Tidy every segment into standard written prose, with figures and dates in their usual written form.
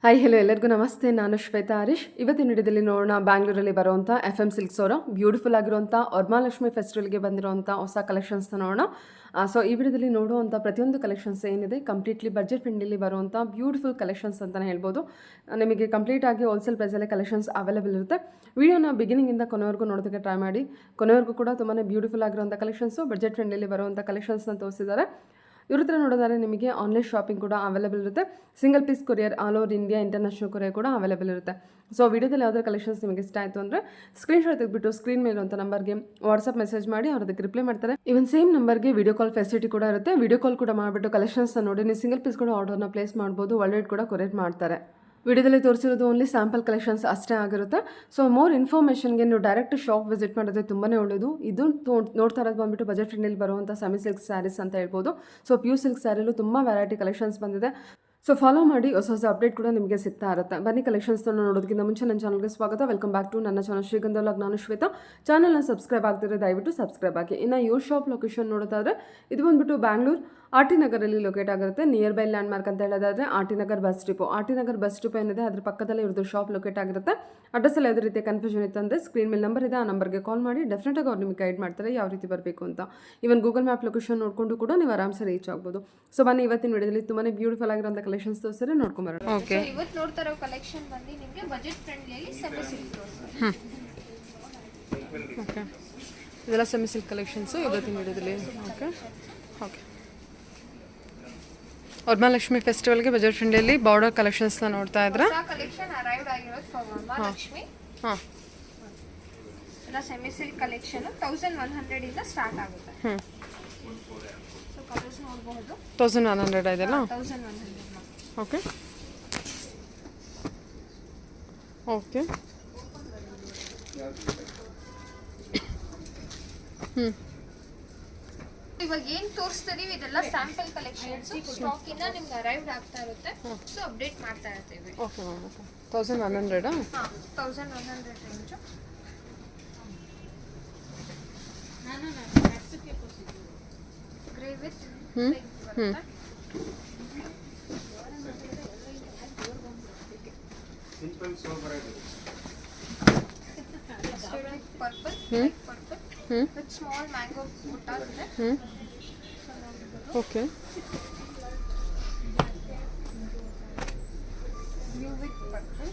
Hi hello ಎಲ್ಲರಿಗೂ ನಮಸ್ತೆ. ನಾನು ಶ್ವೇತಾ ಹರೀಶ್. ಇವತ್ತಿನ ವಿಡಿಯೋದಲ್ಲಿ ನೋಡೋಣ ಬ್ಯಾಂಗ್ಳೂರಲ್ಲಿ ಬರುವಂಥ FM ಸಿಲ್ಕ್ಸ್ ಅವರ ಬ್ಯೂಟಿಫುಲ್ ಆಗಿರುವಂಥ ವರಮಹಾಲಕ್ಷ್ಮಿ ಫೆಸ್ಟಿವಲ್ಗೆ ಬಂದಿರುವಂಥ ಹೊಸ ಕಲೆಕ್ಷನ್ಸ್ನ ನೋಡೋಣ. ಸೊ ಈ ವಿಡಿಯೋದಲ್ಲಿ ನೋಡುವಂಥ ಪ್ರತಿಯೊಂದು ಕಲೆಕ್ಷನ್ಸ್ ಏನಿದೆ ಕಂಪ್ಲೀಟ್ಲಿ ಬಜೆಟ್ ಫ್ರೆಂಡ್ಲಿ ಬರುವಂಥ ಬ್ಯೂಟಿಫುಲ್ ಕಲೆಕ್ಷನ್ಸ್ ಅಂತಲೇ ಹೇಳ್ಬೋದು. ನಿಮಗೆ ಕಂಪ್ಲೀಟ್ ಆಗಿ ಹೋಲ್ಸೇಲ್ ಪ್ರೈಸಲ್ಲೇ ಕಲೆಕ್ಷನ್ಸ್ ಅವೈಲೇಬಲ್ ಇರುತ್ತೆ. ವಿಡಿಯೋನ ಬಿಗಿನಿಂಗಿಂದ ಕೊನೆವರೆಗೂ ನೋಡೋದಕ್ಕೆ ಟ್ರೈ ಮಾಡಿ. ಕೊನೆವರೆಗೂ ಕೂಡ ತುಂಬಾ ಬ್ಯೂಟಿಫುಲ್ ಆಗಿರುವಂಥ ಕಲೆಕ್ಷನ್ಸು ಬಜೆಟ್ ಫ್ರೆಂಡ್ಲಿ ಬರುವಂಥ ಕಲೆಕ್ಷನ್ಸ್ನ ತೋರಿಸಿದ್ದಾರೆ. ಇವ್ರ ಹತ್ರ ನೋಡೋದಾದ್ರೆ ನಿಮಗೆ ಆನ್ಲೈನ್ ಶಾಪಿಂಗ್ ಕೂಡ ಅವೈಲೇಬಲ್ ಇರುತ್ತೆ. Single piece courier all over India international courier ಕೂಡ ಅವೈಲೇಬಲ್ ಇರುತ್ತೆ. ಸೊ ವಿಡಿಯೋದಲ್ಲಿ ಯಾವುದೇ ಕಲೆಕ್ಷನ್ಸ್ ನಿಮಗೆ ಇಷ್ಟ ಆಯಿತು ಅಂದರೆ ಸ್ಕ್ರೀನ್ಶಾಟ್ ತೆಗೆದುಬಿಟ್ಟು ಸ್ಕ್ರೀನ್ ಮೇಲೆ ಇರುವಂಥ ನಂಬರ್ಗೆ ವಾಟ್ಸಪ್ ಮೆಸೇಜ್ ಮಾಡಿ ಅವ್ರದಕ್ಕೆ ರಿಪ್ಲೈ ಮಾಡ್ತಾರೆ. ಇವನ್ ಸೇಮ್ ನಂಬರ್ಗೆ ವಿಡಿಯೋ ಕಾಲ್ ಫೆಸಿಲಿಟಿ ಕೂಡ ಇರುತ್ತೆ. ವಿಡಿಯೋ ಕಾಲ್ ಕೂಡ ಮಾಡಿಬಿಟ್ಟು ಕಲೆಕ್ಷನ್ಸ್ನ ನೋಡಿ ನೀವು ಸಿಂಗಲ್ ಪೀಸ್ ಕೂಡ ಆರ್ಡರ್ನ ಪ್ಲೇಸ್ ಮಾಡ್ಬೋದು. ವರ್ಲ್ಡ್ ಕೂಡ ಕೊರಿಯರ್ ಮಾಡ್ತಾರೆ. ವಿಡಿಯೋದಲ್ಲಿ ತೋರಿಸಿರೋದು ಓನ್ಲಿ ಸ್ಯಾಂಪಲ್ ಕಲೆಕ್ಷನ್ಸ್ ಅಷ್ಟೇ ಆಗಿರುತ್ತೆ. ಸೊ ಮೋರ್ ಇನ್ಫಾರ್ಮೇಷನ್ಗೆ ನೀವು ಡೈರೆಕ್ಟ್ ಶಾಪ್ ವಿಸಿಟ್ ಮಾಡೋದೇ ತುಂಬಾ ಒಳ್ಳೆಯದು. ಇದು ನೋಡ್ತಾ ಇರೋದು ಬಂದುಬಿಟ್ಟು ಬಜೆಟ್ ಫ್ರೆಂಡಲ್ಲಿ ಬರುವಂಥ ಸೆಮಿ ಸಿಲ್ಕ್ ಸ್ಯಾರೀಸ್ ಅಂತ ಹೇಳ್ಬೋದು. ಸೊ ಪ್ಯೂರ್ ಸಿಲ್ಕ್ ಸ್ಯಾರಿಲೂ ತುಂಬ ವೆರೈಟಿ ಕಲೆಕ್ಷನ್ಸ್ ಬಂದಿದೆ. ಸೊ ಫಾಲೋ ಮಾಡಿ ಹೊಸ ಹೊಸ ಅಪ್ಡೇಟ್ ಕೂಡ ನಿಮಗೆ ಸಿಗ್ತಾ ಇರುತ್ತೆ. ಬನ್ನಿ ಕಲೆಕ್ಷನ್ಸ್ನ ನೋಡೋದಕ್ಕಿಂತ ಮುಂಚೆ ನನ್ನ ಚಾನಲ್ಗೆ ಸ್ವಾಗತ. ವೆಲ್ಕಮ್ ಬ್ಯಾಕ್ ಟು ನನ್ನ ಚಾನಲ್ ಶ್ರೀಗಂಧ ವ್ಲಾಗ್. ನಾನು ಶ್ವೇತಾ. ಚಾನಲ್ನ ಸಬ್ಸ್ಕ್ರೈಬ್ ಆಗ್ತಿದ್ರೆ ದಯವಿಟ್ಟು ಸಬ್ಸ್ಕ್ರೈಬ್ ಆಗಿ. ಇನ್ನು ಇವ್ರ ಶಾಪ್ ಲೊಕೇಶನ್ ನೋಡೋದಾದ್ರೆ ಇದು ಬಂದುಬಿಟ್ಟು ಬ್ಯಾಂಗ್ಳೂರ್ RT ನಗರಲ್ಲಿ ಲೊಕೇಟ್ ಆಗಿರುತ್ತೆ. ನಿಯರ್ ಬೈ ಲ್ಯಾಂಡ್ ಮಾರ್ಕ್ ಅಂತ ಹೇಳೋದಾದ್ರೆ RT Nagar bus depot. RT Nagar bus depot ಏನಿದೆ ಅದ್ರ ಪಕ್ಕದಲ್ಲೇ ಇವ್ರದ್ದು ಶಾಪ್ ಲೊಕೇಟ್ ಆಗಿರುತ್ತೆ. ಅಡ್ರೆಸ್ಸಲ್ಲಿ ಯಾವುದೇ ರೀತಿಯ ಕನ್ಫ್ಯೂಷನ್ ಇತ್ತು ಅಂದರೆ ಸ್ಕ್ರೀನ್ ಮೇಲೆ ನಂಬರ್ ಇದೆ, ಆ ನಂಬರ್ಗೆ ಕಾಲ್ ಮಾಡಿ ಡೆಫಿನೆಟಾಗಿ ಅವ್ರು ನಿಮಗೆ ಗೈಡ್ ಮಾಡ್ತಾರೆ ಯಾವ ರೀತಿ ಬರಬೇಕು ಅಂತ. ಇವನ್ ಗೂಗಲ್ ಮ್ಯಾಪ್ ಲೊಕೇಶನ್ ನೋಡಿಕೊಂಡು ಕೂಡ ನೀವು ಆರಾಮ್ಸೆ ರೀಚ್ ಆಗ್ಬೋದು. ಸೊ ಬನ್ನಿ ಇವತ್ತಿನ ವಿಡಿಯೋದಲ್ಲಿ ತುಂಬಾ ಬ್ಯೂಟಿಫುಲ್ ಆಗಿರೋಂಥ ಕಲೆಕ್ಷನ್ಸ್ ತೋರಿಸಿದ್ರೆ ನೋಡ್ಕೊಂಬರೋಣ. ಓಕೆ, ಇವತ್ತು ನೋಡ್ತಾ ಇರೋ ಕಲೆಕ್ಷನ್ ಬಂದು ನಿಮಗೆ ಬಜೆಟ್ ಫ್ರೆಂಡ್ಲಿಯಲ್ಲಿ ಸೆಮಿ ಸಿಲ್ಕ್. ಓಕೆ, ಇದೆಲ್ಲ ಸೆಮಿ ಸಿಲ್ಕ್ ಕಲೆಕ್ಷನ್ಸು ಇವತ್ತಿನ ವಿಡಿಯೋದಲ್ಲಿ. ಓಕೆ ಓಕೆ, ವರಮಹಾಲಕ್ಷ್ಮಿ ಫೆಸ್ಟಿವಲ್ಗೆ ಬಜೆಟ್ ಫ್ರೆಂಡ್ಲಿಯಲ್ಲಿ ಬಾರ್ಡರ್ ಕಲೆಕ್ಷನ್ಸ್ನ ನೋಡ್ತಾ ಇದ್ರೆ ಕಲೆಕ್ಷನ್ ಅರೈವ್ಡ್ ಆಗಿರೋದು ಫಾರ್ ವರಮಹಾಲಕ್ಷ್ಮಿ. ಹಾಂ, ಎಲ್ಲ ಸೆಮಿ ಸಿಲ್ಕ್ ಕಲೆಕ್ಷನ್ 1100 ಇಂದ ಸ್ಟಾರ್ಟ್ ಆಗುತ್ತೆ. ಸೊ ಕಲರ್ಸ್ ನೋಡಬಹುದು. 1100 ಇದೆಲ್ಲ. 1100. ಓಕೆ ಓಕೆ, ಇವಾಗ ಏನ್ ತೋರಿಸ್ತೀವಿ ಇದೆಲ್ಲ ಸ್ಯಾಂಪಲ್ ಕಲೆಕ್ಷನ್ಸ್. ಸ್ಟಾಕ್ ಇಂದ ನಿಮ್ಗೆ ಅರೈವ್ಡ್ ಆಗ್ತಾ ಇರುತ್ತೆ. ಸೊ ಅಪ್ಡೇಟ್ ಮಾಡ್ತಾ ಇರ್ತೀವಿ. Okay ma'am. ಓಕೆ, 1100. ಹಾಂ, 1100 range. Grey with purple with small mango buttas ಇದೆ. Okay, blue with purple.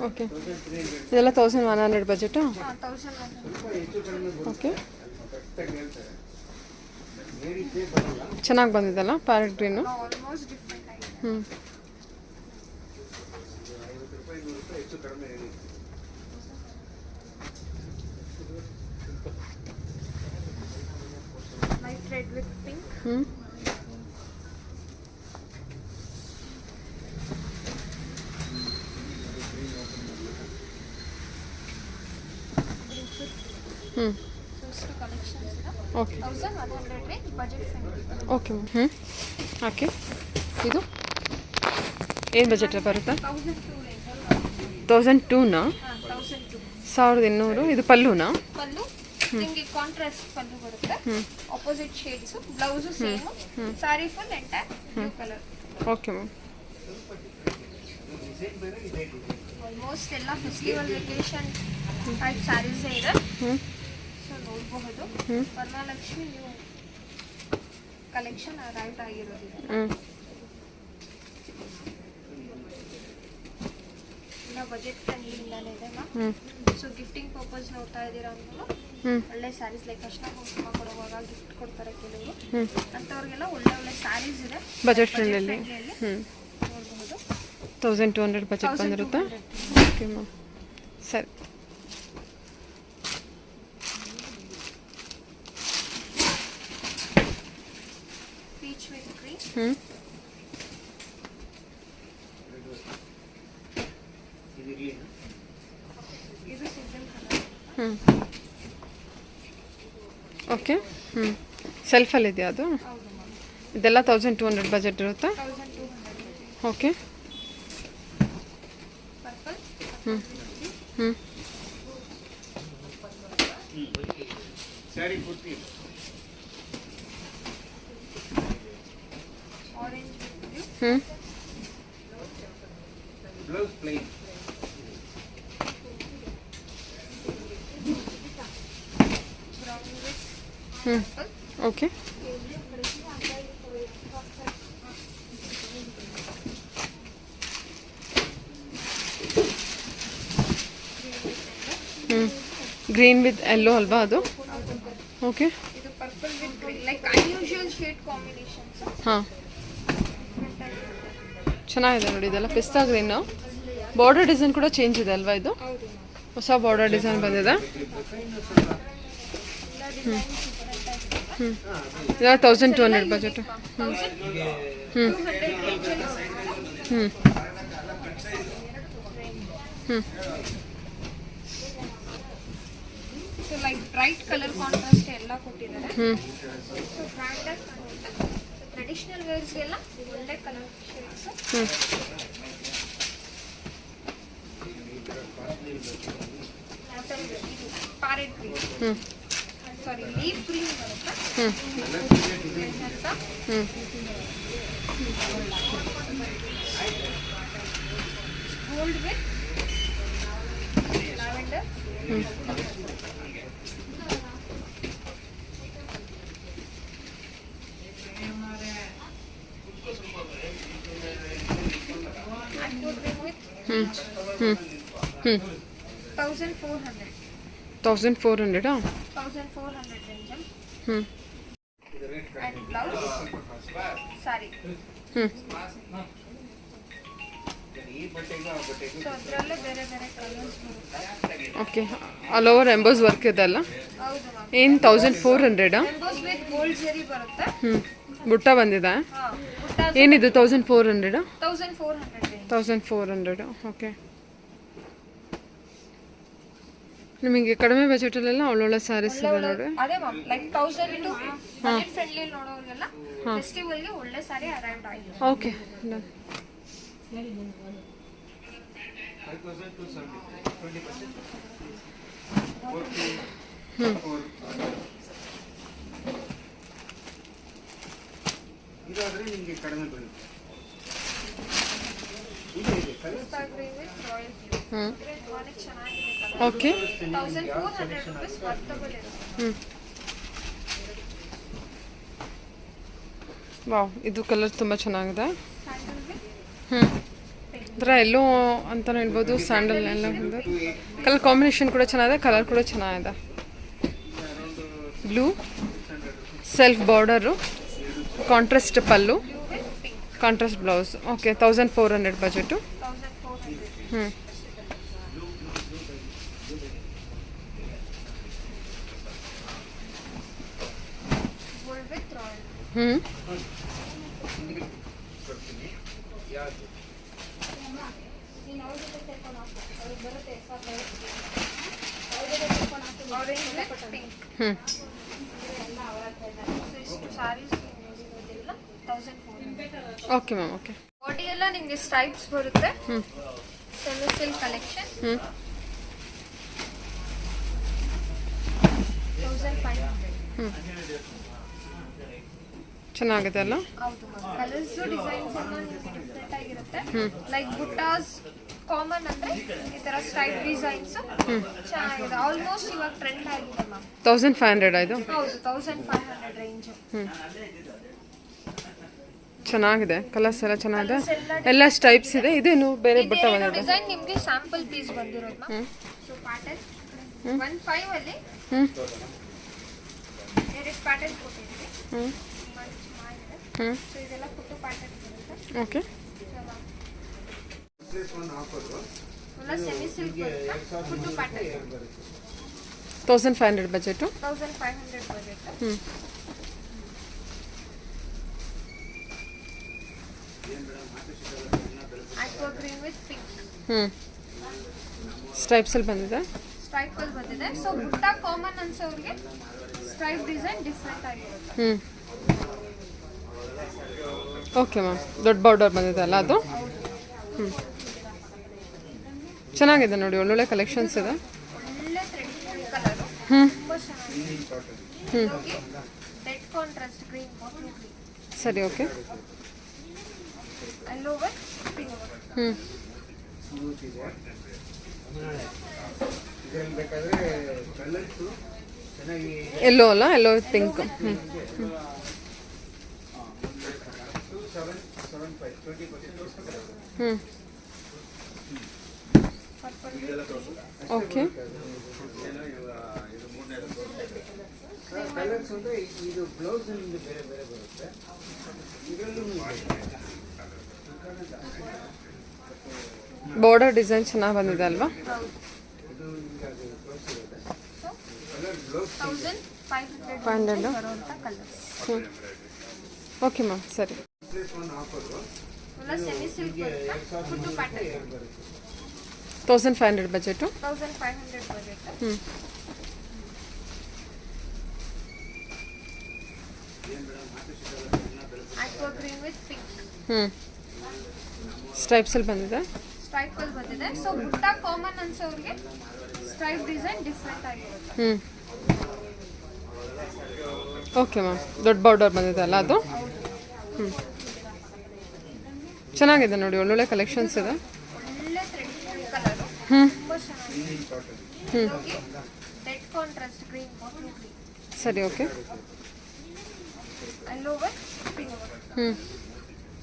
Okay, ಇದೆಲ್ಲ 1100 ಬಜೆಟಾ? 1100. ಓಕೆ, ಚೆನ್ನಾಗಿ ಬಂದಿದ್ದಲ್ಲ ಪ್ಯಾರೆಟ್ ಗ್ರೀನು. ಆಲ್ಮೋಸ್ಟ್ ಡಿಫ್ರೆಂಟ್ ಆಗಿದೆ. Light red with pink. Okay 1100 range budget friendly. Okay ma'am. Okay, ಇದು ಏನು budget ಬರುತ್ತೆ? 1002 ರೇಂಜ್. 1002ನಾ? 1002. 1200. ಇದು ಪಲ್ಲುನಾ? ಪಲ್ಲು ನಿಮಗೆ ಕಾಂಟ್ರಾಸ್ಟ್ ಪಲ್ಲು ಬರುತ್ತೆ. Opposite shades. Blouse same. Saree full entire blue colour. Okay ma'am. Almost ಎಲ್ಲ ಫೆಸ್ಟಿವಲ್ ವೆಕೇಶನ್ ಟೈಪ್ ಸ್ಯಾರೀಸ್ ಇದೆ. So ನೋಡಬಹುದು. Varamahalakshmi new collection arrived ಆಗಿರೋದಿದೆ. ಇನ್ನು ಬಜೆಟ್ ಫ್ರೆಂಡ್ಲಿ ಇಂದಾನೆ ಇದೆ ಮ್ಯಾಮ್. ಸೊ ಗಿಫ್ಟಿಂಗ್ ಪರ್ಪಸ್ ನೋಡ್ತಾ ಇದ್ದೀರಾ ಅಂದ್ರೆ ಒಳ್ಳೆ ಸ್ಯಾರೀಸ್ ಲೈಕ್ ಅರ್ಶನ ಕುಂಕುಮ ಕೊಡುವಾಗ ಗಿಫ್ಟ್ ಕೊಡ್ತಾರೆ ಕೆಲವರು, ಅಂಥವ್ರಿಗೆಲ್ಲ ಒಳ್ಳೆ ಒಳ್ಳೆ ಸ್ಯಾರೀಸ್ ಇದೆ ಬಜೆಟ್ ಫ್ರೆಂಡ್ಲಿ. ನೋಡಬಹುದು. 1200 ಬಜೆಟ್ ಬಂದಿರುತ್ತೆ. ಓಕೆ ಮ್ಯಾಮ್, ಸರಿ. Peach with green. ಇದು ಸಿಂಗಲ್ ಕಲರ್. ಓಕೆ, ಸೆಲ್ಫಲ್ಲಿದೆಯಾ ಅದು? ಇದೆಲ್ಲ 1200 ಬಜೆಟ್ ಇರುತ್ತೆ. 1200. ಓಕೆ, ಪರ್ಪಲ್ ಹ್ಞೂ ಸ್ಯಾರಿ ಪೂರ್ತಿ ಆರೆಂಜ್ ಹ್ಞೂ ಬ್ಲೌಸ್ ಪ್ಲೇನ್ ಬ್ರೌನ್ ವಿತ್ ಹ್ಞೂ ಓಕೆ ಹ್ಞೂ ಗ್ರೀನ್ ವಿತ್ ಎಲ್ಲೋ ಅಲ್ವಾ ಅದು ಓಕೆ ಇದು purple with green like unusual shade combinations ಹಾಂ ಚೆನ್ನಾಗಿದೆ ನೋಡಿ ಇದೆಲ್ಲ ಪಿಸ್ತಾ ಗ್ರೀನು ಬಾರ್ಡರ್ ಡಿಸೈನ್ ಕೂಡ ಚೇಂಜ್ ಇದೆ ಅಲ್ವಾ ಇದು ಹೌದು ಹೊಸ ಬಾರ್ಡರ್ ಡಿಸೈನ್ ಬಂದಿದೆ ಹ್ಞೂ ಇದೆಲ್ಲ 1200 ಬಜೆಟ್ ಹ್ಞೂ ಹ್ಞೂ ಹ್ಞೂ ಹ್ಞೂ so like bright colour contrast ಎಲ್ಲ ಕೊಟ್ಟಿದ್ದಾರೆ ಹ್ಞೂ ಸೊ ಬ್ರ್ಯಾಂಡೆಡ್ ಟ್ರೆಡಿಷನಲ್ ವೇರ್ಸ್ಗೆಲ್ಲ ಒಳ್ಳೆ ಕಲರ್ ಶೇಡ್ಸ್ ಹ್ಞೂ ಪ್ಯಾರೆಟ್ ಗ್ರೀನ್ ಹ್ಞೂ ಸಾರಿ ಲೀಫ್ ಗ್ರೀನ್ ಬರುತ್ತಾ ಹ್ಞೂ ಅಂತ ಹ್ಞೂ ಗೋಲ್ಡ್ ವಿತ್ ಲ್ಯಾವೆಂಡರ್ ಹ್ಞೂ and green with ಹ್ಞೂ ಹ್ಞೂ ಹ್ಞೂ 1400 1400 1400 range ಹ್ಞೂ and blouse saree ಹ್ಞೂ ಈ ಬಟ್ಟೆಗೂ ಆ ಬಟ್ಟೆಗೂ ಸೊ ಅದರಲ್ಲೇ ಬೇರೆ ಬೇರೆ ಕಲರ್ಸ್ ಬರುತ್ತೆ okay all over emboss work ಇದೆ ಅಲ್ಲ ಹೌದು ಮ್ಯಾಮ್ ಏನು 1400 ಎಂಬೋಸ್ ವಿತ್ ಗೋಲ್ಡ್ ಜರಿ ಬರುತ್ತೆ ಹ್ಞೂ ಬುಟ್ಟ ಬಂದಿದೆ ಹಾಂ ಬುಟ್ಟ ಏನಿದು 1400 1400 range 1400 ಓಕೆ ನಿಮಗೆ ಕಡಿಮೆ ಬಜೆಟಲ್ಲೆಲ್ಲ ಒಳ್ಳೊಳ್ಳೆ ಸ್ಯಾರೀಸ್ ಇದೆ ನೋಡಿ ಅದೇ ma'am like 1000 to budget friendly ನೋಡೋರಿಗೆಲ್ಲ ಫೆಸ್ಟಿವಲ್ಗೆ ಒಳ್ಳೆ ಸಾರಿ ಅರೈವ್ಡ್ ಆಗಿದೆ ಓಕೆ 20% ಇದಾದ್ರೆ ನಿಮಗೆ ಕಡಿಮೆ ಬರುತ್ತೆ ಪಿಸ್ತಾ ಗ್ರೀನ್ ವಿತ್ ರಾಯಲ್ ಬ್ಲೂ ಹ್ಞೂ ತುಂಬಾನೇ ಚೆನ್ನಾಗಿದೆ ಓಕೆ 1400 rupees ವರ್ತಬಲ್ ಇರುತ್ತೆ ಹ್ಞೂ ವಾವ್ ಇದು ಕಲರ್ ತುಂಬ ಚೆನ್ನಾಗಿದೆ ಸ್ಯಾಂಡಲ್ ವಿತ್ ಹ್ಞೂ ಒಂಥರ ಎಲ್ಲೋ ಅಂತಲೇ ಹೇಳ್ಬೋದು ಸ್ಯಾಂಡಲ್ ಎಲ್ಲ ಒಂದು ಕಲರ್ ಕಾಂಬಿನೇಷನ್ ಕೂಡ ಚೆನ್ನಾಗಿದೆ ಕಲರ್ ಕೂಡ ಚೆನ್ನಾಗಿದೆ blue self border contrast pallu blue with pink contrast blouse okay 1400 budget 1400 ಹ್ಞೂ ಗೋಲ್ಡ್ ವಿತ್ ರಾಯಲ್ ಹ್ಞೂ ಆರೆಂಜ್ ವಿತ್ ಪಿಂಕ್ ಹ್ಞೂ ಇಷ್ಟು ಸ್ಯಾರೀಸ್ ನೋಡಿರೋದೆಲ್ಲ 1400 ಓಕೆ ಮ್ಯಾಮ್ ಓಕೆ ಬಾಡಿ ಎಲ್ಲ ನಿಮಗೆ ಸ್ಟ್ರೈಪ್ಸ್ ಬರುತ್ತೆ ಹ್ಞೂ ಸೆಮಿ ಸಿಲ್ಕ್ ಕಲೆಕ್ಷನ್ ಹ್ಞೂ 1500 ಹ್ಞೂ ಚೆನ್ನಾಗಿದೆ ಅಲ್ಲ ಹೌದು ಕಲರ್ಸ್ ಡಿಸೈನ್ಸ್ ಎಲ್ಲ ನಿಮಗೆ ಡಿಫ್ರೆಂಟ್ ಆಗಿರುತ್ತೆ ಲೈಕ್ ಬುಟ್ಟಾಸ್ ಕಾಮನ್ ಅಂದ್ರೆ ಈ ತರ ಸ್ಟ್ರೈಪ್ ಡಿಸೈನ್ಸ್ ಚೆನ್ನಾಗಿದೆ ಆಲ್ಮೋಸ್ಟ್ ಇವಾಗ ಟ್ರೆಂಡ್ ಆಗಿದೆ ಮ್ಯಾಮ್ 1500 ಇದು ಹೌದು 1500 ರೇಂಜ್ ಹ್ಞೂ ಚೆನ್ನಾಗಿದೆ ಕಲರ್ಸ್ ಎಲ್ಲ ಚೆನ್ನಾಗಿದೆ ಎಲ್ಲ ಸ್ಟೈಪ್ಸ್ ಇದೆ ಇದೇನು ಬೇರೆ ಬುಟ್ಟ ಬಂದಿದೆ ಡಿಸೈನ್ ನಿಮಗೆ ಸ್ಯಾಂಪಲ್ ಪೀಸ್ ಬಂದಿರೋದು ಹ್ಞೂ ಸೊ ಪ್ಯಾಟರ್ನ್ 15 ಅಲ್ಲಿ ಹ್ಞೂ ಎರಡು ಪ್ಯಾಟರ್ನ್ ಕೊಟ್ಟಿದ್ದೀವಿ ಹ್ಞೂ ತುಂಬಾ ಚೆನ್ನಾಗಿದೆ ಹ್ಞೂ ಸೊ ಇದೆಲ್ಲ ಪುಟ್ಟು ಪ್ಯಾಟರ್ನ್ ಬರುತ್ತೆ ಓಕೆ ಎಲ್ಲ ಸೆಮಿ ಸಿಲ್ಕ್ ಬರುತ್ತೆ ಪುಟ್ಟು ಪ್ಯಾಟರ್ನ್ 1500 ಬಜೆಟು 1500 ಬಜೆಟ್ ಹ್ಞೂ ಆಕ್ವಾ ಗ್ರೀನ್ ವಿತ್ ಪಿಂಕ್ ಹ್ಞೂ ಸ್ಟ್ರೈಪ್ಸಲ್ಲಿ ಬಂದಿದೆ ಸ್ಟ್ರೈಪಲ್ಲಿ ಬಂದಿದೆ ಸೊ ಬುಟ್ಟ ಕಾಮನ್ ಅನ್ಸೋರಿಗೆ ಸ್ಟ್ರೈಪ್ ಡಿಸೈನ್ ಡಿಫ್ರೆಂಟ್ ಆಗಿರುತ್ತೆ ಹ್ಞೂ ಓಕೆ ಮ್ಯಾಮ್ ದೊಡ್ಡ ಬಾರ್ಡರ್ ಬಂದಿದೆ ಅಲ್ಲ ಅದು ಹ್ಞೂ ಚೆನ್ನಾಗಿದೆ ನೋಡಿ, ಒಳ್ಳೊಳ್ಳೆ ಕಲೆಕ್ಷನ್ಸ್ ಇದೆ. ಒಳ್ಳೆ ಟ್ರೆಡಿಷನಲ್ ಕಲರು, ಹ್ಞೂ ತುಂಬ ಚೆನ್ನಾಗಿದೆ. ಹ್ಞೂ red contrast green, bottle green, ಸರಿ, ಓಕೆ. Yellow with pink. ಹ್ಞೂ ಸ್ಮೂತ್ ಇದೆ. ಇದರಲ್ಲಿ ಬೇಕಾದ್ರೆ ಕಲರ್ಸು ಚೆನ್ನಾಗಿ ಎಲ್ಲೋ ಅಲ್ಲ, ಎಲ್ಲೋ ವಿತ್ ಪಿಂಕ್. ಹ್ಞೂ 2775 20% ಹ್ಞೂ ಓಕೆ. ಕಲರ್ಸ್ ಅಂದ್ರೆ ಇದು ಬ್ಲೌಸ್ ನಿಮ್ದು ಬೇರೆ ಬೇರೆ ಬರುತ್ತೆ. ಇದರಲ್ಲೂ ಬಾರ್ಡರ್ ಡಿಸೈನ್ ಚೆನ್ನಾಗಿ ಬಂದಿದೆ ಅಲ್ವಾ? ಇದು ನಿಮ್ಗೆ ಅದು ತೋರಿಸಿರುತ್ತೆ. ಕಲರ್ ಬ್ಲೌಸ್ 1500 ಬರುವಂಥ ಕಲರ್. ಹ್ಞೂ ಓಕೆ ಮ್ಯಾಮ್, ಸರಿ. ಒಂದು ಆಫರು ಫುಲ್ಲ ಸೆಮಿ ಸಿಲ್ಕ್ ಬರುತ್ತೆ, ಫುಲ್ಲು ಪ್ಯಾಟರ್ನ್. 1500 ಬಜೆಟು. 1500 ಬಜೆಟ್. ಹ್ಞೂ ಆಕ್ವಾ ಗ್ರೀನ್ ವಿತ್ ಪಿಂಕ್ ಹ್ಞೂ ಸ್ಟ್ರೈಪ್ಸಲ್ಲಿ ಬಂದಿದೆ. ಸ್ಟ್ರೈಪಲ್ಲಿ ಬಂದಿದೆ. ಸೊ ಬುಟ್ಟ ಕಾಮನ್ ಅನ್ಸೋರಿಗೆ ಸ್ಟ್ರೈಪ್ ಡಿಸೈನ್ ಡಿಫ್ರೆಂಟ್ ಆಗಿರುತ್ತೆ. ಹ್ಞೂ ಓಕೆ ಮ್ಯಾಮ್, ದೊಡ್ಡ ಬಾರ್ಡರ್ ಬಂದಿದೆ ಅಲ್ಲ ಅದು? ಹ್ಞೂ ಚೆನ್ನಾಗಿದೆ ನೋಡಿ, ಒಳ್ಳೊಳ್ಳೆ ಕಲೆಕ್ಷನ್ಸ್ ಇದೆ. ಒಳ್ಳೆ ಟ್ರೆಡಿಷನಲ್ ಕಲರು, ಹ್ಞೂ ತುಂಬ ಚೆನ್ನಾಗಿದೆ. ಹ್ಞೂ red contrast green, bottle green, ಸರಿ, ಓಕೆ. Yellow with pink. ಹ್ಞೂ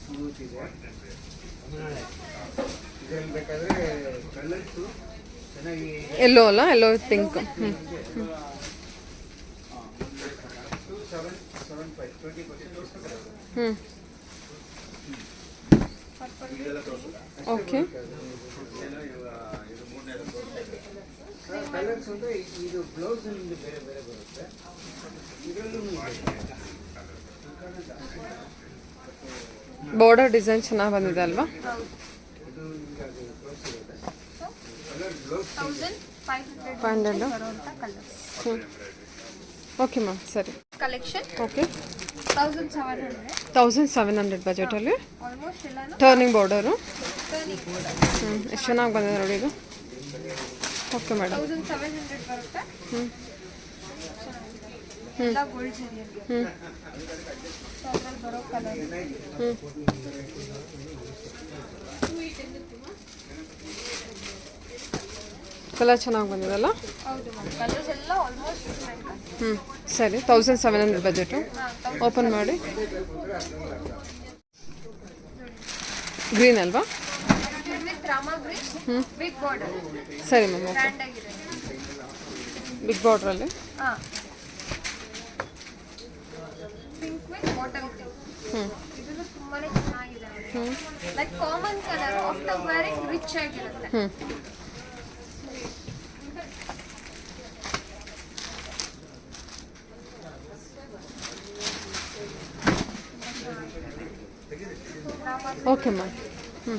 ಸ್ಮೂತ್ ಇದೆ. ಇದರಲ್ಲಿ ಬೇಕಾದ್ರೆ ಕಲರ್ಸು ಚೆನ್ನಾಗಿ ಎಲ್ಲೋ ಅಲ್ಲ, ಎಲ್ಲೋ ವಿತ್ ಪಿಂಕ್. ಹ್ಞೂ 2775 20% ಹ್ಞೂ ಓಕೆ. ಕಲರ್ಸ್ ಅಂದ್ರೆ ಇದು ಬ್ಲೌಸ್ ನಿಮ್ದು ಬೇರೆ ಬೇರೆ ಬರುತ್ತೆ. ಇದರಲ್ಲೂ ಬಾರ್ಡರ್ ಡಿಸೈನ್ ಚೆನ್ನಾಗಿ ಬಂದಿದೆ ಅಲ್ವಾ? ಇದು ನಿಮ್ಗೆ ಅದು ತೋರಿಸಿರುತ್ತೆ. ಕಲರ್ ಬ್ಲೌಸ್ 1500 ಬರುವಂಥ ಕಲರ್. ಹ್ಞೂ ಓಕೆ ಮ್ಯಾಮ್, ಸರಿ. Collection okay 1700. 1700 ಬಜೆಟಲ್ಲಿ ಆಲ್ಮೋಸ್ಟ್ ಎಲ್ಲಾನು ಟರ್ನಿಂಗ್ ಬಾರ್ಡರು. ಟರ್ನಿಂಗ್. ಹ್ಞೂ ಎಷ್ಟು ಚೆನ್ನಾಗಿ ಬಂದಿದೆ ನೋಡಿ ಇದು. Okay madam. 1700 ಬರುತ್ತೆ. ಹ್ಞೂ ಎಲ್ಲ ಗೋಲ್ಡ್ ಸೀರಿಯಲ್. ಹ್ಞೂ ಸೊ ಅದ್ರಲ್ಲಿ ಬರೋ ಕಲರ್. ಹ್ಞೂ ಕಲರ್ ಚೆನ್ನಾಗಿ ಬಂದಿದೆಲ್ಲ? ಹೌದು ಮ್ಯಾಮ್, ಕಲರ್ಸ್ ಎಲ್ಲ ಆಲ್ಮೋಸ್ಟ್ ಡಿಫ್ರೆಂಟ್. ಹ್ಞೂ ಸರಿ, 1700 ಬಜೆಟು. ಓಪನ್ ಮಾಡಿ. ಗ್ರೀನ್ ಅಲ್ವಾ? ವಿತ್ ರಾಮಾ ಗ್ರೀನ್, ಹ್ಞೂ ಬಿಗ್ ಬಾರ್ಡರ್, ಸರಿ ಮ್ಯಾಮ್, ಓಕೆ. ಗ್ರ್ಯಾಂಡ್ ಆಗಿದೆ. ಬಿಗ್ ಬಾರ್ಡ್ರಲ್ಲಿ. ಹಾಂ, ಪಿಂಕ್ ವಿತ್ ಬಾಟಲ್ ಪಿಂಕ್. ಹ್ಞೂ ಇದನ್ನು ತುಂಬಾನೇ ಚೆನ್ನಾಗಿದೆ. ಹ್ಞೂ like common colour, after wearing rich ಆಗಿರುತ್ತೆ. ಹ್ಞೂ ಓಕೆ ಮ್ಯಾಮ್. ಹ್ಞೂ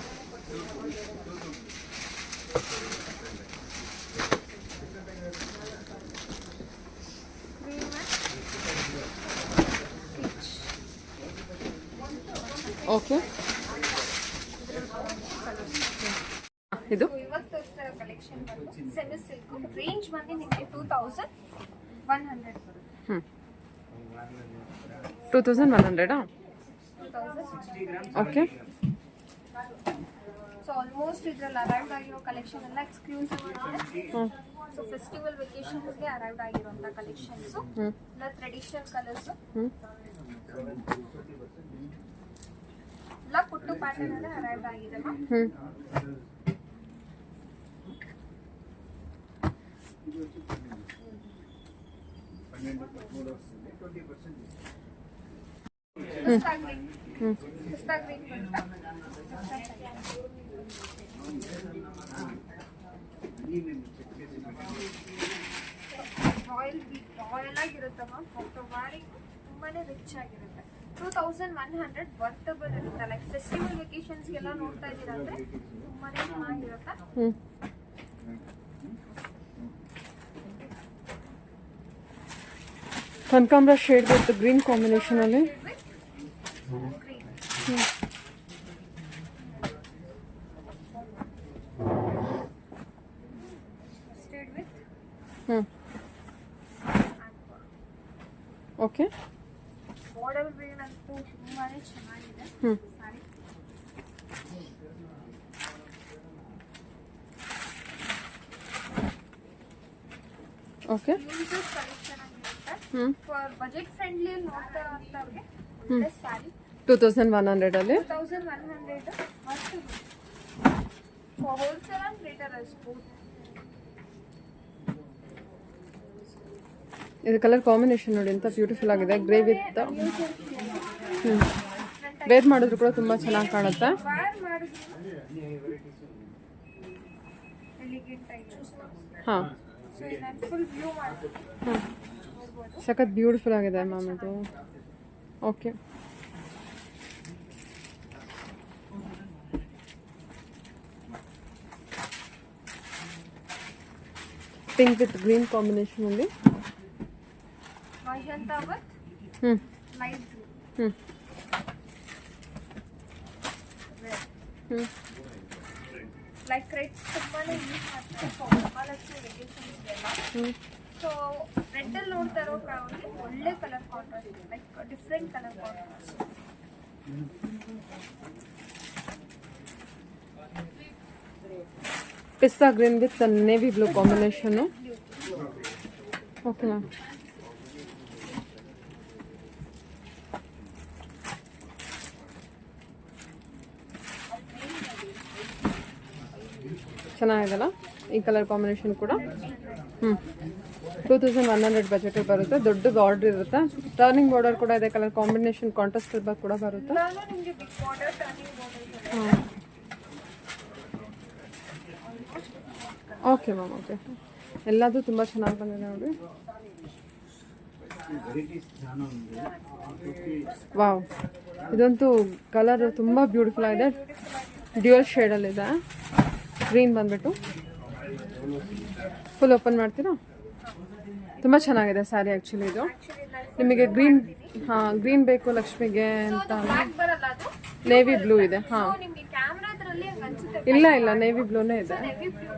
ಓಕೆ. ಇದು ಇವತ್ತು ತೋರಿಸ್ತಾ ಕಲೆಕ್ಷನ್ ಬಂದು ಸೆಮಿ ಸಿಲ್ಕ್ ರೇಂಜ್ ಬಂದು ನಿಮಗೆ 2100 ಬರುತ್ತೆ. ಹ್ಞೂ 2100 ಓಕೆ. ಸೊ ಆಲ್ಮೋಸ್ಟ್ ಇದ್ರಲ್ಲಿ ಅರೈವ್ಡ್ ಆಗಿರೋ ಕಲೆಕ್ಷನ್ ಎಲ್ಲ ಎಕ್ಸ್ಕ್ಲೂಸಿವ್ ಆಗಿದೆ. ಹ್ಞೂ ಸೊ ಫೆಸ್ಟಿವಲ್ ವೆಕೇಶನ್ಸ್ಗೆ ಅರೈವ್ಡ್ ಆಗಿರುವಂಥ ಕಲೆಕ್ಷನ್ಸು ಹ್ಞೂ ಎಲ್ಲ ಟ್ರೆಡಿಷನಲ್ ಕಲರ್ಸು ಹ್ಞೂ ಎಲ್ಲ ಪುಟ್ಟು ಪ್ಯಾಟರ್ನ್ ಅಲ್ಲೇ ಅರೈವ್ಡ್ ಆಗಿದೆ ಮ್ಯಾಮ್. ಹ್ಞೂ ಪಿಸ್ತಾ ಗ್ರೀನ್, ಹ್ಞೂ ಪಿಸ್ತಾ ಗ್ರೀನ್ ಬಂತ ರಾಯಲ್ ಆಗಿರುತ್ತೆ ಮ್ಯಾಮ್. ಆಫ್ಟರ್ ವಾರಿಂಗ್ ತುಂಬಾನೇ ರಿಚ್ ಆಗಿರುತ್ತೆ. 2100 ವರ್ತಬಲ್ ಇರುತ್ತೆ. ಲೈಕ್ ಫೆಸ್ಟಿವಲ್ ವೆಕೇಶನ್ಸ್ಗೆಲ್ಲ ನೋಡ್ತಾ ಇದ್ದೀರಾ ಅಂದರೆ ತುಂಬಾನೇ ಚೆನ್ನಾಗಿರುತ್ತೆ. ಹ್ಞೂ ಕನಕಾಂಬರ ಶೇಡ್ ವಿತ್ ಗ್ರೀನ್ ಕಾಂಬಿನೇಷನಲ್ಲಿ. ಹ್ಞೂ ಓಕೆ ಬಾರ್ಡರ್ ಗ್ರೀನ್ ಅಂತೂ ತುಂಬಾನೇ ಚೆನ್ನಾಗಿದೆ ಹ್ಞೂ ಸಾರಿ. ಓಕೆ ಯೂಸಸ್ ಕಲೆಕ್ಷನ್ ಆಗಿರುತ್ತೆ. ಹ್ಞೂ ಫಾರ್ ಬಜೆಟ್ ಫ್ರೆಂಡ್ಲಿ ನೋಡ್ತಾ ಇರೋಂಥವ್ರಿಗೆ ಒಳ್ಳೆ ಸ್ಯಾರಿ 2100 2100 ಮಸ್ತ್ for wholesale and retailers both. ಇದು ಕಲರ್ ಕಾಂಬಿನೇಷನ್ ನೋಡಿ ಅಂತ ಬ್ಯೂಟಿಫುಲ್ ಆಗಿದೆ, ಗ್ರೇ ವಿತ್ ವೇರ್ ಮಾಡಿದ್ರು ಕೂಡ ತುಂಬ ಚೆನ್ನಾಗಿ ಕಾಣುತ್ತೆ. ವೇರ್ ಮಾಡಿದ್ರು ಎಲಿಗೆಂಟ್ ಆಗಿದೆ. ಹಾಂ ಸೊ ಇದನ್ನು ಫುಲ್ ವ್ಯೂ ಮಾಡ್ತೀನಿ ಹಾಂ ನೋಡ್ಬೋದು. ಸಖತ್ ಬ್ಯೂಟಿಫುಲ್ ಆಗಿದೆ ಮ್ಯಾಮ್ ಇದು. ಓಕೆ ಪಿಂಕ್ ವಿತ್ ಗ್ರೀನ್ ಕಾಂಬಿನೇಷನಲ್ಲಿ. ಮಜಂತಾ ವಿತ್ ಹ್ಞೂ ಲೈಟ್ ಗ್ರೀನ್. ಹ್ಞೂ ಹ್ಞೂ ಲೈಕ್ ರೆಡ್ ತುಂಬಾನೇ ಯೂಸ್ ಮಾಡ್ತಾರೆ ಮಹಾಲಕ್ಷ್ಮಿ ವೆಕೇಶನ್ ಇದೆಲ್ಲ. ಹ್ಞೂ ಸೊ ರೆಡ್ ಅಲ್ಲಿ ನೋಡ್ತಾ ಇರೋ ಅವ್ರಿಗೆ ಒಳ್ಳೆ ಕಲರ್ ಕಾಂಟ್ರಾಸ್ಟ್ ಇದೆ, like different colour contrast. Pista green with navy blue combination. Okay ma'am ಚೆನ್ನಾಗಿದೆಲ್ಲ ಈ ಕಲರ್ ಕಾಂಬಿನೇಷನ್ ಕೂಡ. ಹ್ಞೂ 2100 ಬಜೆಟ್ ಬರುತ್ತೆ, ದೊಡ್ಡ ಬಾರ್ಡರ್ ಇರುತ್ತೆ, ಟರ್ನಿಂಗ್ ಬಾರ್ಡರ್ ಕೂಡ ಇದೆ, ಕಲರ್ ಕಾಂಬಿನೇಷನ್ ಕಾಂಟ್ರಾಸ್ಟ್ ಕೂಡ ಬರುತ್ತೆ. ನಾನು ನಿಮಗೆ ಬಿಗ್ ಬಾರ್ಡರ್ ಟರ್ನಿಂಗ್ ಬಾರ್ಡರ್ ಇದೆ. ಹಾಂ ಓಕೆ ಮ್ಯಾಮ್ ಓಕೆ, ಎಲ್ಲದೂ ತುಂಬ ಚೆನ್ನಾಗಿ ಬಂದಿದೆ ನೋಡಿ. ವಾವ್, ಇದಂತೂ ಕಲರ್ ತುಂಬ ಬ್ಯೂಟಿಫುಲ್ ಆಗಿದೆ, ಡ್ಯೂಯಲ್ ಶೇಡಲ್ಲಿದೆ. ಗ್ರೀನ್ ಬಂದ್ಬಿಟ್ಟು ಫುಲ್ ಓಪನ್ ಮಾಡ್ತೀರಾ? ತುಂಬ ಚೆನ್ನಾಗಿದೆ ಸ್ಯಾರಿ ಆ್ಯಕ್ಚುಲಿ ಇದು. ನಿಮಗೆ ಗ್ರೀನ್ ಗ್ರೀನ್ ಬೇಕು ಲಕ್ಷ್ಮಿಗೆ ಅಂತ. ಬ್ಲಾಕ್ ಬರಲ್ಲ ಅದು, ನೇವಿ ಬ್ಲೂ ಇದೆ. ಹಾಂ ನಿಮಗೆ ಕ್ಯಾಮ್ರಾದ್ರಲ್ಲಿ ಅನ್ಸುತ್ತೆ ಇಲ್ಲ ನೇವಿ ಬ್ಲೂನೇ ಇದೆ. ನೆವಿ ಬ್ಲೂ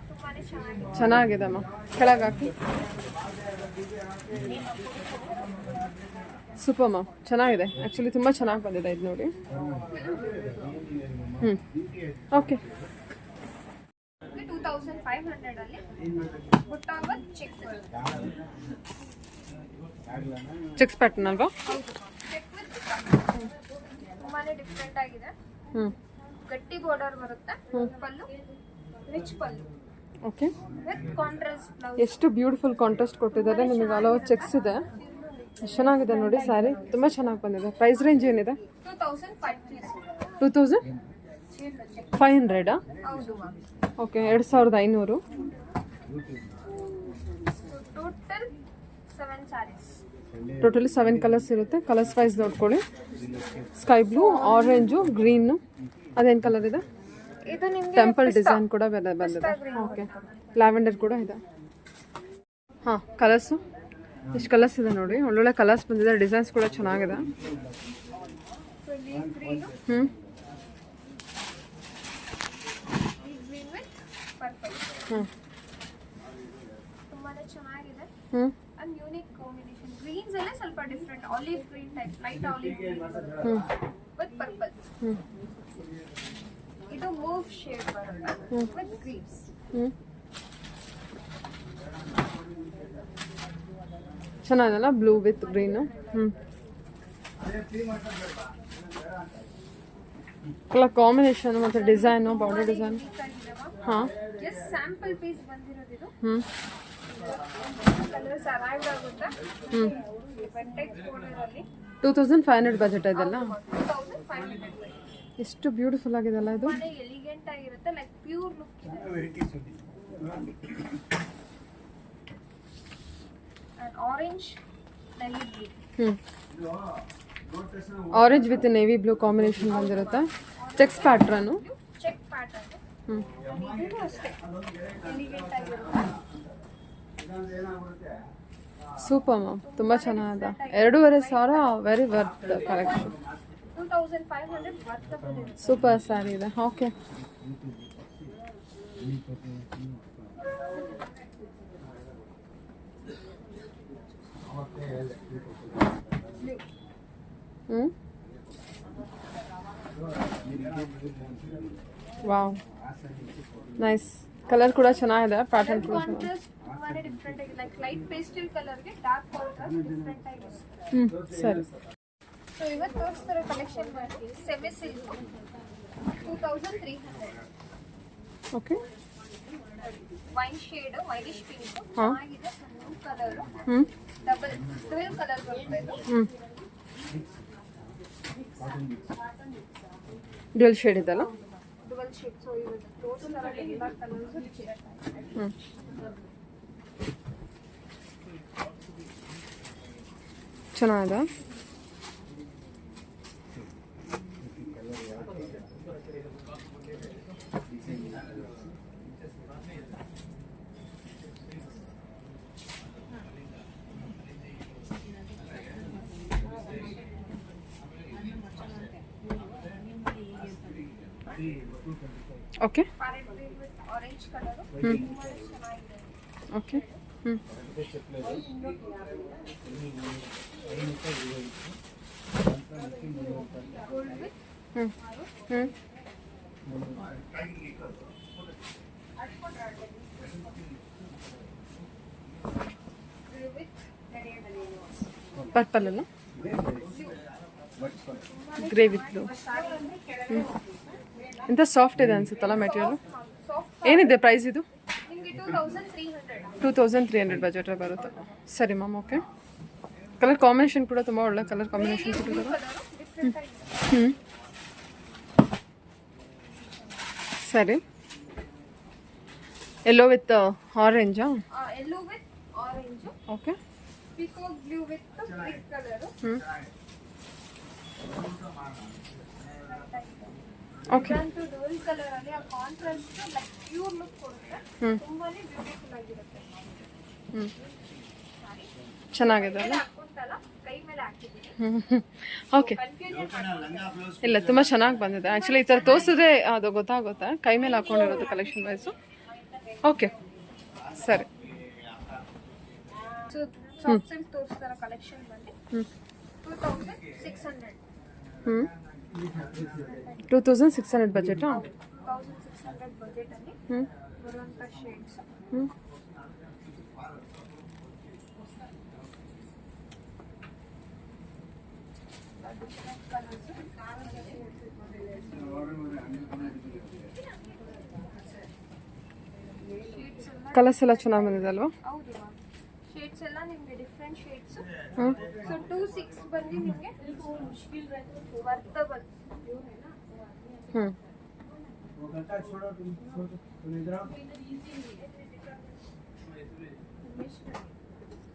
ತುಂಬಾನೇ ಚೆನ್ನಾಗಿದೆ. ಚೆನ್ನಾಗಿದೆ ಅಮ್ಮ, ಕೆಳಗೆ ಹಾಕಿ. ಸೂಪರ್ ಮ್ಯಾಮ್, ಚೆನ್ನಾಗಿದೆ ಆ್ಯಕ್ಚುಲಿ, ತುಂಬ ಚೆನ್ನಾಗಿ ಬಂದಿದೆ ಇದು ನೋಡಿ. ಹ್ಞೂ ಓಕೆ 2500 ಅಲ್ಲಿ ಬುಟ್ಟ ವಿತ್ ಚೆಕ್ ಬರುತ್ತೆ. ಚೆಕ್ಸ್ ಪ್ಯಾಟರ್ನ್ ಅಲ್ವಾ? ಹೌದು, ಚೆಕ್ ವಿತ್ ತುಂಬಾನೇ ಡಿಫ್ರೆಂಟ್ ಆಗಿದೆ. ಹ್ಞೂ ಗಟ್ಟಿ ಬಾರ್ಡರ್ ಬರುತ್ತೆ, pallu rich pallu okay. With contrast blouse. ಎಷ್ಟು ಬ್ಯೂಟಿಫುಲ್ ಕಾಂಟ್ರಾಸ್ಟ್ ಕೊಟ್ಟಿದ್ದಾರೆ, ನಿಮಗೆ ಹಲವು ಚೆಕ್ಸ್ ಇದೆ. ಎಷ್ಟು ಚೆನ್ನಾಗಿದೆ ನೋಡಿ ಸ್ಯಾರಿ, ತುಂಬ ಚೆನ್ನಾಗಿ ಬಂದಿದೆ. ಪ್ರೈಸ್ ರೇಂಜ್ ಏನಿದೆ? 2500. 2500 ಹೌದು ma'am. Okay, 2500. Total 7 sarees. Totally 7 colours ಇರುತ್ತೆ. ಕಲರ್ಸ್ ವೈಸ್ ನೋಡ್ಕೊಳ್ಳಿ. ಸ್ಕೈ ಬ್ಲೂ, ಆರೆಂಜು, ಗ್ರೀನು, ಅದೇನು ಕಲರ್ ಇದೆ? ಇದು ನಿಮಗೆ ಟೆಂಪಲ್ ಡಿಸೈನ್ ಕೂಡ ಬಂದಿದೆ. ಓಕೆ, ಲ್ಯಾವೆಂಡರ್ ಕೂಡ ಇದೆ. ಹಾಂ, ಕಲರ್ಸು ಎಷ್ಟು ಕಲರ್ಸ್ ಇದೆ ನೋಡಿ, ಒಳ್ಳೊಳ್ಳೆ ಕಲರ್ಸ್ ಬಂದಿದೆ, ಡಿಸೈನ್ಸ್ ಕೂಡ ಚೆನ್ನಾಗಿದೆ. ಲೀಫ್ ಗ್ರೀನ್, ಹ್ಞೂ ಲೀಫ್ ಗ್ರೀನ್ ವಿತ್ ಪರ್ಪಲ್ ಹ್ಞೂ ತುಂಬಾನೇ ಚೆನ್ನಾಗಿದೆ. ಹ್ಞೂ ಅಂಡ್ ಯೂನಿಕ್ ಕಾಂಬಿನೇಷನ್. ಗ್ರೀನ್ಸ್ ಅಲ್ಲೇ ಸ್ವಲ್ಪ different, olive green type, light olive green ಹ್ಞೂ ವಿತ್ ಪರ್ಪಲ್. ಹ್ಞೂ ಇದು ಮೂವ್ ಶೇಡ್ ಬರುತ್ತೆ ವಿತ್ ಗ್ರೀನ್ಸ್. ಹ್ಞೂ ಚೆನ್ನಾಗಲ್ಲ, ಬ್ಲೂ ವಿತ್ ಗ್ರೀನು. ಹ್ಞೂ ಕಲರ್ ಕಾಂಬಿನೇಷನ್ ಮತ್ತು ಡಿಸೈನು, ಬಾರ್ಡರ್ ಡಿಸೈನ್. ಹಾಂ ಜಸ್ಟ್ ಸ್ಯಾಂಪಲ್ ಪೀಸ್ ಬಂದಿರೋದು ಇದು. ಹ್ಞೂ ಕಲರ್ಸ್ ಅರೈವ್ ಆಗುತ್ತೆ. ಹ್ಞೂ ವೆಂಟೆಕ್ಸ್ ಬಾರ್ಡರ್ ಅಲ್ಲಿ 2500 ಬಜೆಟ್ ಇದೆಲ್ಲ. 2500. ಎಷ್ಟು ಬ್ಯೂಟಿಫುಲ್ ಆಗಿದೆಲ್ಲ ಇದು. ತುಂಬಾನೇ ಎಲಿಗೆಂಟ್ ಆಗಿರುತ್ತೆ, ಲೈಕ್ ಪ್ಯೂರ್ ಲುಕ್ ಇದೆ. And orange navy blue. ಹ್ಞೂ orange with navy blue combination ಬಂದಿರುತ್ತೆ. Checks pattern. Check pattern. ಹ್ಞೂ ಇದು ಅಷ್ಟೇ ಎಲಿಗೆಂಟ್ ಆಗಿರುತ್ತೆ. ಸೂಪರ್ ಮ್ಯಾಮ್, ತುಂಬ ಚೆನ್ನಾಗಿದೆ. 2500 ವೆರಿ ವರ್ತ್ ಕಲೆಕ್ಷನ್. 2500 ವರ್ತಬಲ್ ಇದೆ. ಸೂಪರ್ ಸ್ಯಾರಿ ಇದೆ. ಓಕೆ, ಹ್ಞೂ ವಾವ್ ನೈಸ್ ಕಲರ್ ಕೂಡ ಚೆನ್ನಾಗಿದೆ ಪ್ಯಾಟರ್ನ್ ಕೂಡ ಚೆನ್ನಾಗಿದೆ ಕಾಂಟ್ರಾಸ್ಟ್ ತುಂಬಾನೇ ಡಿಫ್ರೆಂಟ್ ಆಗಿದೆ ಲೈಕ್ ಲೈಟ್ ಪೇಸ್ಟಲ್ ಕಲರ್ಗೆ ಡಾರ್ಕ್ ಕಾಂಟ್ರಾಸ್ಟ್ ಡಿಫ್ರೆಂಟ್ ಆಗಿದೆ. ಸರಿ ಸೊ ಇವತ್ತು ತೋರಿಸ್ತಿರೋ ಕಲೆಕ್ಷನ್ ಮಾಡಿ semi silk 2300 okay wine shade whitish pink ಹಾ. ಚೆನ್ನಾಗಿದೆ ಬ್ಲೂ ಕಲರ್ ಹ್ಞೂ ಡಬಲ್ 12 ಕಲರ್ ಬರುತ್ತೆ ಇದು ಹ್ಞೂ ಡ್ಯುಯಲ್ ಶೇಡ್ ಇದಲ್ಲ ಡುವಲ್ ಶೇಡ್. ಸೊ ಇವತ್ತು ತೋರಿಸ್ತಿರೋ ಎಲ್ಲ ಕಲರ್ಸ್ ಹ್ಞೂ ಚೆನ್ನಾಗಿದೆ okay parrot green with orange colour ಚೆನ್ನಾಗಿದೆ. ಓಕೆ ಹ್ಞೂ ಗೋಲ್ಡ್ ವಿತ್ ಹ್ಞೂ ಹ್ಞೂ ಬ್ಲೂ ವಿತ್ ಪರ್ಪಲ್ ಅಲ್ಲ ಗ್ರೇ ವಿತ್ ಬ್ಲೂ ಇಂಥ ಸಾಫ್ಟ್ ಇದೆ ಅನ್ಸುತ್ತಲ್ಲ ಮೆಟೀರಿಯಲ್ ಸಾಫ್ಟ್ ಏನಿದೆ ಪ್ರೈಸ್ ಇದು ನಿಮಗೆ 2300 2300 ಬಜೆಟಲ್ಲಿ ಬರುತ್ತೆ ಸರಿ ಮ್ಯಾಮ್ ಓಕೆ ಕಲರ್ ಕಾಂಬಿನೇಷನ್ ಕೂಡ ತುಂಬ ಒಳ್ಳೆ ಕಲರ್ ಕಾಂಬಿನೇಷನ್ ಕೊಟ್ಟಿದ್ದಾರೆ ಕಲರ್ ಡಿಫ್ರೆಂಟ್ ಆಗಿದೆ. ಹ್ಞೂ ಸರಿ ಎಲ್ಲೋ ವಿತ್ ಆರೆಂಜಾ yellow with orange okay peacock blue with brick colour ಹ್ಞೂ ಓಕೆ ಇದಂತೂ ಡುವಲ್ ಕಲರ್ ಅಲ್ಲಿ ಆ ಕಾಂಟ್ರಾಸ್ಟ್ ಲೈಕ್ ಪ್ಯೂರ್ ಲುಕ್ ಕೊಡುತ್ತೆ. ಹ್ಮ್. ತುಂಬಾನೇ ಬ್ಯೂಟಿಫುಲ್ ಆಗಿರುತ್ತೆ. ಹ್ಞೂ ಚೆನ್ನಾಗಿದೆ ಅಲ್ಲ ಹಾಕೊಂತಲ್ಲ ಕೈ ಮೇಲೆ ಹಾಕಿದ್ದೀನಿ. ಹ್ಞೂ ಓಕೆ ಕನ್ಫ್ಯೂಷನ್ ಇಲ್ಲ ತುಂಬ ಚೆನ್ನಾಗಿ ಬಂದಿದೆ ಆ್ಯಕ್ಚುಲಿ ಈ ಥರ ತೋರಿಸಿದ್ರೆ ಅದು ಗೊತ್ತಾಗುತ್ತೆ ಕೈ ಮೇಲೆ ಹಾಕೊಂಡಿರೋದು ಕಲೆಕ್ಷನ್ ವೈಸು ಓಕೆ ಸರಿ ಸೊ ಸಾಫ್ಟ್ ಸಿಲ್ಕ್ ತೋರಿಸ್ತಾರ ಕಲೆಕ್ಷನ್ ಬಂದು ಹ್ಞೂ 2600 ಹ್ಞೂ 2600 ಬಜೆಟಾ 2600 ಬಜೆಟ್ ಅಲ್ಲಿ ಹ್ಞೂ ಬರುವಂತ ಶೇಡ್ಸ್ ಹ್ಞೂ ಕಲರ್ಸ್ ಎಲ್ಲ ಚೆನ್ನಾಗಿ ಬಂದಿದೆ ಅಲ್ವಾ ಹೌದು ಶೇಡ್ಸ್ ಎಲ್ಲ ನಿಮಗೆ ಡಿಫ್ರೆಂಟ್ ಶೇಡ್ಸ್. ಹ್ಞೂ ಸೊ 26 ಬಂದು ನಿಮಗೆ ವರ್ತಬಲ್ ಹ್ಞೂ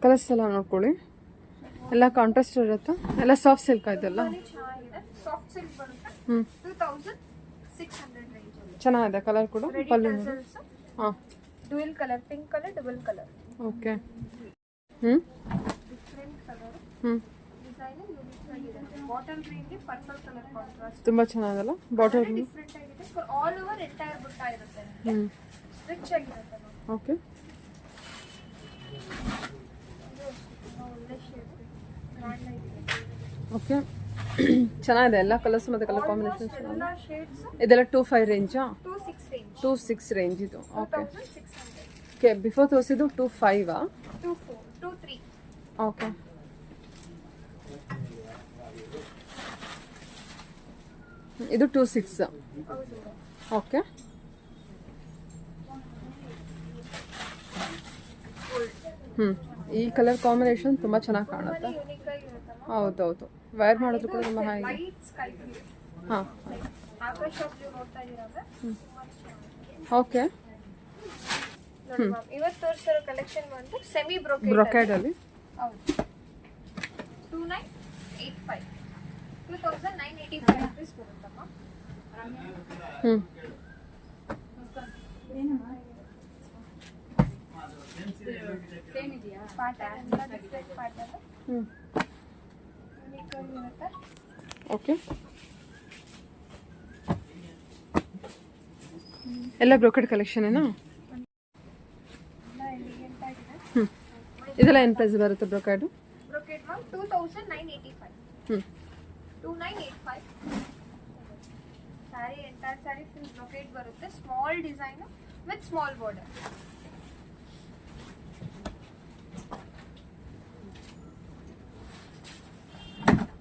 ಕಲರ್ಸ್ ಎಲ್ಲ ನೋಡ್ಕೊಳ್ಳಿ ಎಲ್ಲ ಕಾಂಟ್ರಾಸ್ಟ್ ಇರುತ್ತಾ ಎಲ್ಲ ಸಾಫ್ಟ್ ಸಿಲ್ಕ್ ಇದೆಲ್ಲ ಚೆನ್ನಾಗಿದೆ. ಸಾಫ್ಟ್ ಸಿಲ್ಕ್ ಬರುತ್ತೆ ಹ್ಞೂ 2600 ರೇಂಜ್ ಅಲ್ಲಿ. ಚೆನ್ನಾಗಿದೆ ಕಲರ್ ಕೂಡ ರೆಡಿ ಪಲ್ಲು ಟಸಲ್ಸ್ ಹಾಂ dual colour pink colour double colour okay ಹ್ಞೂ ಡಿಫ್ರೆಂಟ್ ಕಲರ್ ಹ್ಞೂ ಡಿಸೈನ್ ಯೂನಿಕ್ ಆಗಿದೆ. ಬಾಟಲ್ ಗ್ರೀನ್ ಗೆ ಪರ್ಪಲ್ ಕಲರ್ ಕಾಂಟ್ರಾಸ್ಟ್ ತುಂಬ ಚೆನ್ನಾಗಲ್ಲ ಬಾಟಲ್ ಡಿಫ್ರೆಂಟ್ ಆಗಿದೆ. ಫಾರ್ ಆಲ್ ಓವರ್ ಎಂಟೈರ್ ಬುಟ್ಟ ಇರುತ್ತೆ. ಹ್ಞೂ ರಿಚ್ ಆಗಿರುತ್ತೆ ನೋಡಿ. ಓಕೆ ಒಳ್ಳೆ ಶೇಡ್ ಬ್ರ್ಯಾಂಡ್ ಆಗಿದೆ. ಓಕೆ ಚೆನ್ನಾಗಿದೆ ಎಲ್ಲ ಕಲರ್ಸ್ ಮತ್ತು ಕಲರ್ ಕಾಂಬಿನೇಷನ್ ಎಲ್ಲ ಚೆನ್ನಾಗಿದೆ ಶೇಡ್ಸ್ ಇದೆಲ್ಲ 25 ರೇಂಜಾ 26 ರೇಂಜ್ 26 ರೇಂಜ್ ಇದು ಓಕೆ 2600 ಓಕೆ ಬಿಫೋರ್ ತೋರಿಸಿದ್ದು 25 24 23 ಓಕೆ ಇದು 26 ಹೌದು ಓಕೆ ಹ್ಞೂ ಈ ಕಲರ್ ಕಾಂಬಿನೇಷನ್ ತುಂಬ ಚೆನ್ನಾಗಿ ಕಾಣುತ್ತೆ ಯೂನಿಕ್ ಆಗಿರುತ್ತಲ್ಲ. ಹೌದೌದು ವೇರ್ ಮಾಡೋದು ಕೂಡ ತುಂಬ ಹಾಗೆ ಲೈಟ್ ಸ್ಕೈ ಬ್ಲೂ ಹಾಂ ಆಕಾಶ ಬ್ಲೂ ನೋಡ್ತಾ ಇದೀರಲ್ಲ. ಓಕೆ ನೋಡಿ ಮ್ಯಾಮ್ ಇವತ್ತು ತೋರಿಸಿರೋ ಕಲೆಕ್ಷನ್ ಬಂದು ಸೆಮಿ ಬ್ರೊಕೆಟ್ ಬ್ರೊಕೇಡಲ್ಲಿ ಹೌದು 2985 2985 rupees ಬರುತ್ತಮ್ಮ. ಹ್ಞೂ ಪ್ಯಾಟರ್ನ್ ಎಲ್ಲ ಡಿಫ್ರೆಂಟ್ ಪ್ಯಾಟರ್ನ್ ಹ್ಞೂ ಯೂನಿಕ್ ಆಗಿರುತ್ತೆ. ಓಕೆ ಎಲ್ಲ ಬ್ರೋಕೆಡ್ ಕಲೆಕ್ಷನ್ ಏನಾ ಎಲ್ಲ ಎಲಿಗೆಂಟ್ ಆಗಿದೆ. ಹ್ಞೂ ಇದೆಲ್ಲ ಏನು ಪ್ರೈಸ್ ಬರುತ್ತೆ ಬ್ರೊಕೇಡು? Brocade ma'am 2985. ಹ್ಞೂ 2985. Sari entire sari full brocade ಬರುತ್ತೆ, small design with small border.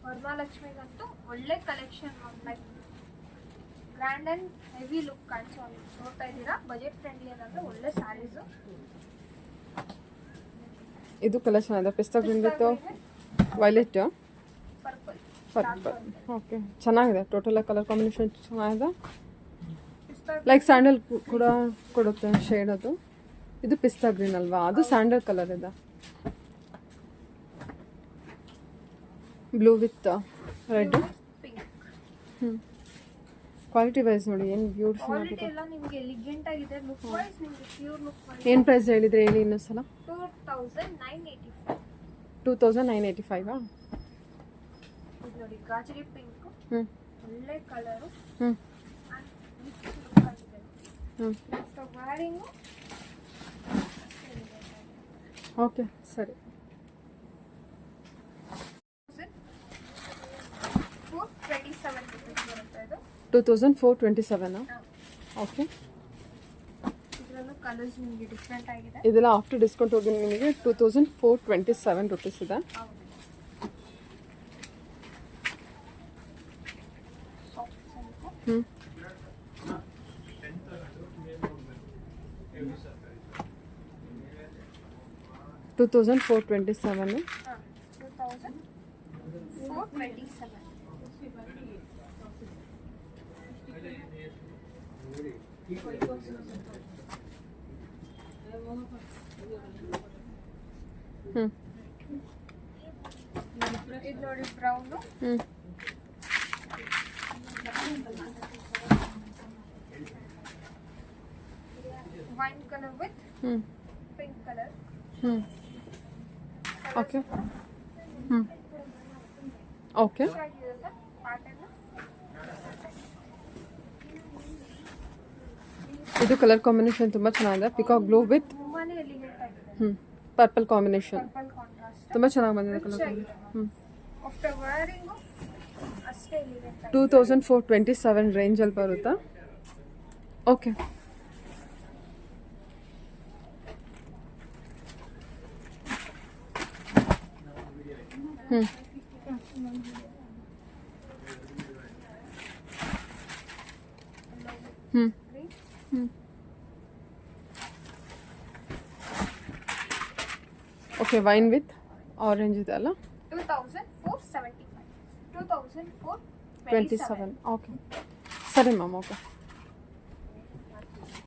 ವರಮಹಾಲಕ್ಷ್ಮಿಗಂತೂ ಒಳ್ಳೆ collection ma'am, like grand and heavy look ಕಾಣಿಸೋ ನೋಡ್ತಾ ಇದ್ದೀರಾ. ಬಜೆಟ್ ಫ್ರೆಂಡ್ಲಿ ಏನಂದ್ರೆ ಒಳ್ಳೆ ಸ್ಯಾರೀಸು. ಇದು ಕಲೆಕ್ಷನ್ ಇದೆ, ಪಿಸ್ತಾ green with violet purple purple. Okay, ಚೆನ್ನಾಗಿದೆ. ಟೋಟಲ್ ಕಲರ್ ಕಾಂಬಿನೇಷನ್ ಚೆನ್ನಾಗಿದೆ. ಲೈಕ್ ಸ್ಯಾಂಡಲ್ ಕೂಡ ಕೊಡುತ್ತೆ ಶೇಡ್ ಅದು. ಇದು ಪಿಸ್ತಾ ಗ್ರೀನ್ ಅಲ್ವಾ, ಅದು ಸ್ಯಾಂಡಲ್ ಕಲರ್ ಇದೆ. Blue with red. ಪಿಂಕ್. ಹ್ಞೂ ಕ್ವಾಲಿಟಿ ವೈಸ್ ನೋಡಿ ಏನು ಬ್ಯೂಟಿಫುಲ್ ಕ್ವಾಲಿಟಿ ಆಗಿದೆ. ಎಲ್ಲ ನಿಮಗೆ ಎಲಿಗೆಂಟ್ ಆಗಿದೆ. ಲುಕ್ ವೈಸ್ ನಿಮಗೆ ಪ್ಯೂರ್ ಲುಕ್ ಏನು ಪ್ರೈಸ್ ಹೇಳಿದ್ರೆ ಹೇಳಿ ಇನ್ನೊಂದ್ಸಲ. 2985. 2985 ಇದು ನೋಡಿ ಗಾಜರಿ ಪಿಂಕ್, ಹ್ಞೂ ಒಳ್ಳೆ ಕಲರು ಹ್ಞೂ ಆ್ಯಂಡ್ ರಿಚ್ ಲುಕ್ ಆಗಿದೆ. ಹ್ಞೂ ನೆಕ್ಸ್ಟ್ ವ್ಯಾರಿಂಗು ಓಕೆ ಸರಿ. 427 rupees ಬರುತ್ತೆ ಇದು. 2427 ಓಕೆ. ಇದರಲ್ಲೂ ಕಲರ್ಸ್ ನಿಮಗೆ ಡಿಫ್ರೆಂಟ್ ಆಗಿದೆ. ಇದೆಲ್ಲ ಆಫ್ಟರ್ ಡಿಸ್ಕೌಂಟ್ ಹೋಗಿ ನಿಮಗೆ 2427 ರುಪೀಸ್ ಇದೆ. ಹೌದು. Soft silk. ಹ್ಞೂ 2427 2427. ಹ್ಞೂ ಇದು ನೋಡಿ ಬ್ರೌನು, ಹ್ಞೂ ವೈನ್ ಕಲರ್ ವಿತ್ ಹ್ಞೂ ಪಿಂಕ್ ಕಲರ್. ಹ್ಞೂ ಓಕೆ. ಹ್ಞೂ ಓಕೆ. ಆಗಿರುತ್ತೆ ಪ್ಯಾಟರ್ನ್. ಇದು ಕಲರ್ ಕಾಂಬಿನೇಷನ್ ತುಂಬ ಚೆನ್ನಾಗಿದೆ. ಪಿಕಾಕ್ ಬ್ಲೂ ವಿತ್ ತುಂಬಾನೇ ಎಲಿಗೆಂಟ್ ಆಗಿದೆ. ಹ್ಞೂ ಪರ್ಪಲ್ ಕಾಂಬಿನೇಷನ್ ಪರ್ಪಲ್ ಕಾಂಟ್ರಾಸ್ಟ್ ತುಂಬ ಚೆನ್ನಾಗಿ ಬಂದಿದೆ ಕಲರ್ ಕಾಂಬಿನೇಷನ್. ಹ್ಞೂ ಆಫ್ಟರ್ ವೇರಿಂಗು ಅಷ್ಟೇ ಎಲಿಗೆಂಟ್ ಆಗಿದೆ. 2427 ರೇಂಜಲ್ಲಿ ಬರುತ್ತಾ? ಓಕೆ. ಹ್ಞೂ ಹ್ಞೂ ಹ್ಞೂ ಓಕೆ. ವೈನ್ ವಿತ್ ಆರೆಂಜ್ ಇದೆ ಅಲ್ಲ? 2475. 2427. 27 ಓಕೆ ಸರಿ ಮ್ಯಾಮ್. ಓಕೆ.